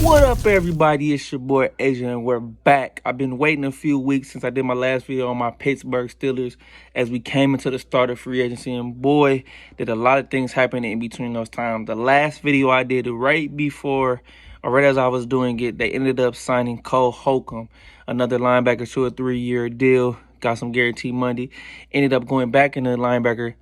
What up, everybody? It's your boy Asia, and we're back. I've been waiting a few weeks since I did my last video on my Pittsburgh Steelers as we came into the start of free agency, and boy, did a lot of things happen in between those times. The last video I did right before, or right as I was doing it, they ended up signing Cole Holcomb, another linebacker to a 3-year deal, got some guaranteed money, ended up going back into the linebacker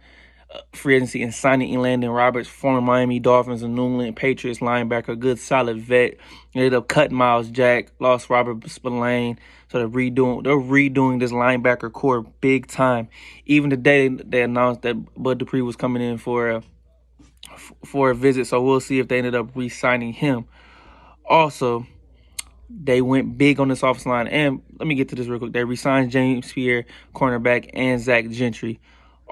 free agency and signing Elandon Roberts, former Miami Dolphins and New England Patriots linebacker, good solid vet. Ended up cutting Miles Jack, lost Robert Spillane, so they're redoing this linebacker core big time. Even today they announced that Bud Dupree was coming in for a visit, so we'll see if they ended up re-signing him. Also, they went big on this offensive line, and let me get to this real quick. They re-signed James Pierre, cornerback, and Zach Gentry.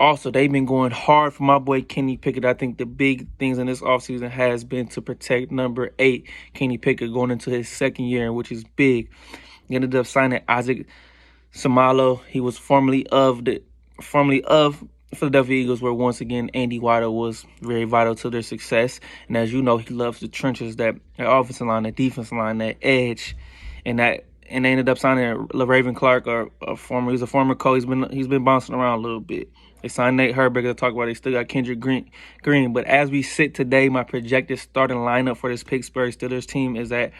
Also, they've been going hard for my boy Kenny Pickett. I think the big things in this offseason has been to protect number 8, Kenny Pickett, going into his second year, which is big. He ended up signing Isaac Samalo. He was formerly of Philadelphia Eagles, where once again Andy Weidl was very vital to their success. And as you know, he loves the trenches, that offensive line, that defensive line, that edge, and they ended up signing LaRaven Clark, he's a former coach. He's been bouncing around a little bit. They signed Nate Herbert to talk about. They still got Kendrick Green. But as we sit today, my projected starting lineup for this Pittsburgh Steelers team is at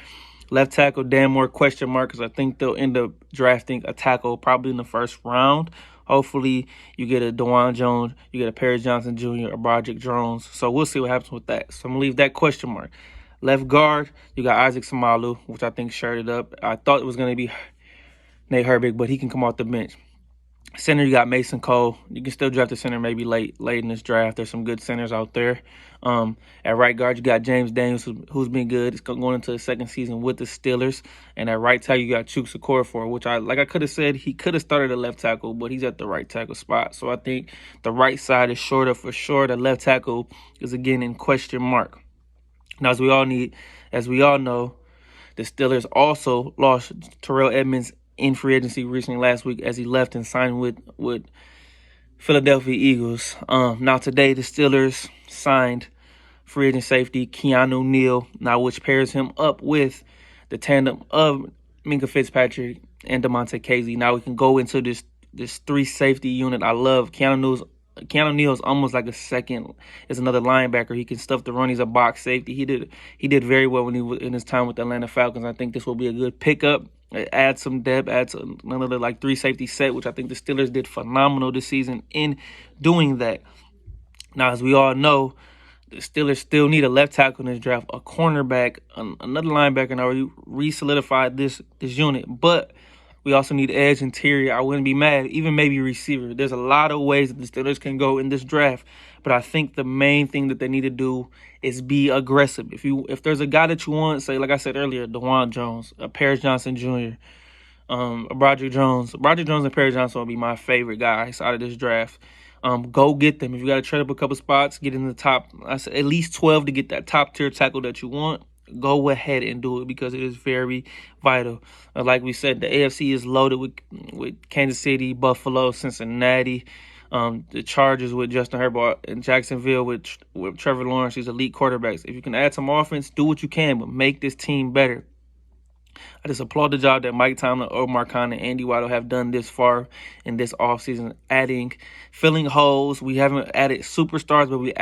left tackle, Dan Moore, question mark, because I think they'll end up drafting a tackle probably in the first round. Hopefully, you get a Dawand Jones, you get a Paris Johnson Jr., or Broderick Jones. So we'll see what happens with that. So I'm going to leave that question mark. Left guard, you got Isaac Samalu, which I think shirted up. I thought it was going to be Nate Herbert, but he can come off the bench. Center, you got Mason Cole. You can still draft a center maybe late in this draft. There's some good centers out there. At right guard, you got James Daniels, who's been good. It's going into the second season with the Steelers. And at right tackle, you got Chuks Okorafor, which I could have said he could have started at left tackle, but he's at the right tackle spot. So I think the right side is shorter for sure. The left tackle is again in question mark. Now, as we all know, the Steelers also lost Terrell Edmunds in free agency recently last week as he left and signed with Philadelphia Eagles. Now today the Steelers signed free agent safety Keanu Neal, now which pairs him up with the tandem of Minkah Fitzpatrick and Damontae Kazee. Now we can go into this 3-safety unit. I love Keanu Neal is almost like is another linebacker. He can stuff the run. He's a box safety. He did very well when he was in his time with the Atlanta Falcons. I think this will be a good pickup. Add some depth, adds another 3-safety set, which I think the Steelers did phenomenal this season in doing that. Now, as we all know, the Steelers still need a left tackle in this draft, a cornerback, another linebacker, and already re-solidified this unit. But we also need edge, interior. I wouldn't be mad, even maybe receiver. There's a lot of ways that the Steelers can go in this draft, but I think the main thing that they need to do is be aggressive. If there's a guy that you want, say, like I said earlier, Dawand Jones, a Paris Johnson Jr., a Broderick Jones. Broderick Jones and Paris Johnson will be my favorite guys out of this draft. Go get them. If you got to trade up a couple spots, get in the top, I said at least 12 to get that top-tier tackle that you want. Go ahead and do it because it is very vital. Like we said, the AFC is loaded with Kansas City, Buffalo, Cincinnati, the Chargers with Justin Herbert, and Jacksonville with Trevor Lawrence. These elite quarterbacks. If you can add some offense, do what you can, but make this team better. I just applaud the job that Mike Tomlin, Omar Khan, and Andy Weidl have done this far in this offseason, filling holes. We haven't added superstars, but we've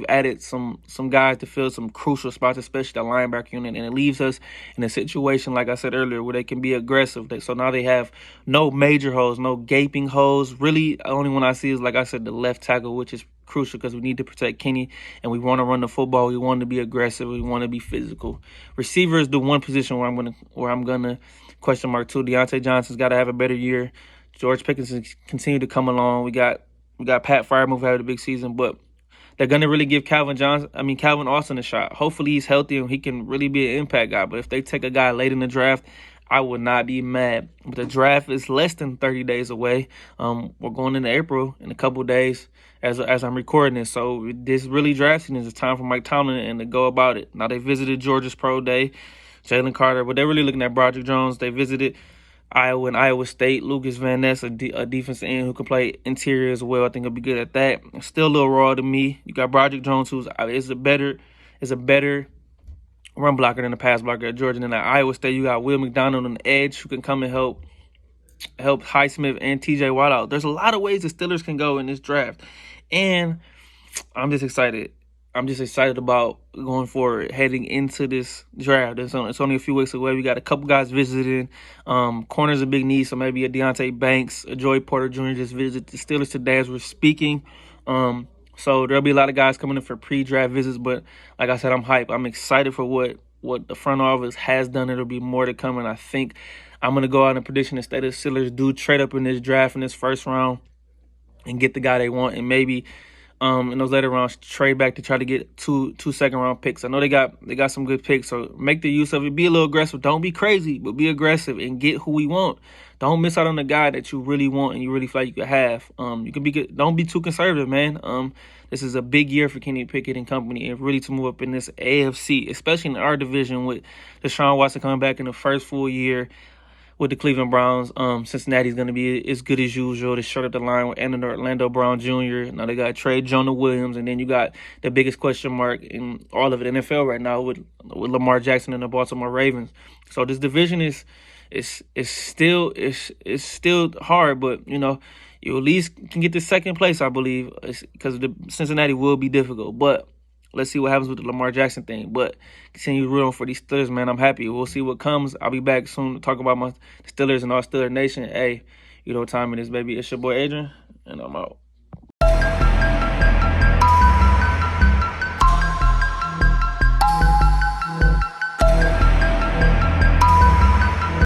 added some guys to fill some crucial spots, especially the linebacker unit, and it leaves us in a situation, like I said earlier, where they can be aggressive. So now they have no major holes, no gaping holes. Really, the only one I see is, like I said, the left tackle, which is crucial because we need to protect Kenny and we want to run the football. We want to be aggressive. We want to be physical. Receiver is the one position where I'm gonna question mark too. Deontay Johnson's got to have a better year. George Pickens continue to come along. We got Pat Freiermuth having a big season, but they're gonna really give Calvin Austin a shot. Hopefully he's healthy and he can really be an impact guy. But if they take a guy late in the draft, I would not be mad. But the draft is less than 30 days away. We're going into April in a couple of days as I'm recording this. So this really draft season is time for Mike Tomlin and to go about it. Now they visited Georgia's Pro Day, Jalen Carter, but they're really looking at Broderick Jones. They visited Iowa and Iowa State. Lucas Van Ness, a defensive end who can play interior as well. I think he'll be good at that. Still a little raw to me. You got Broderick Jones, who's is a better run blocker than a pass blocker at Georgia. And then at Iowa State, you got Will McDonald on the edge who can come and help Highsmith and TJ Watt out. There's a lot of ways the Steelers can go in this draft. And I'm just excited. I'm just excited about going forward, heading into this draft. It's only a few weeks away. We got a couple guys visiting. Corner's a big need, so maybe a Deonte Banks, a Joey Porter Jr. just visited the Steelers today as we're speaking. So there'll be a lot of guys coming in for pre-draft visits. But like I said, I'm hyped. I'm excited for what the front office has done. It'll be more to come, and I think I'm going to go out and prediction the Steelers do trade up in this draft in this first round and get the guy they want, and maybe in those later rounds trade back to try to get two second round picks. I know they got some good picks, so make the use of it. Be a little aggressive. Don't be crazy, but be aggressive and get who we want. Don't miss out on the guy that you really want and you really feel like you could have. You can be good. Don't be too conservative, man. This is a big year for Kenny Pickett and company, and really to move up in this AFC, especially in our division with Deshaun Watson coming back in the first full year with the Cleveland Browns. Cincinnati's going to be as good as usual. They short up the line with Orlando Brown Jr. Now they got Trey Jonah Williams, and then you got the biggest question mark in all of the NFL right now with Lamar Jackson and the Baltimore Ravens. So this division is still hard, but you at least can get to second place, I believe, because the Cincinnati will be difficult. But let's see what happens with the Lamar Jackson thing. But continue rooting for these Steelers, man. I'm happy. We'll see what comes. I'll be back soon to talk about my Steelers and all Steeler Nation. Hey, you know what time it is, baby. It's your boy Adrian, and I'm out.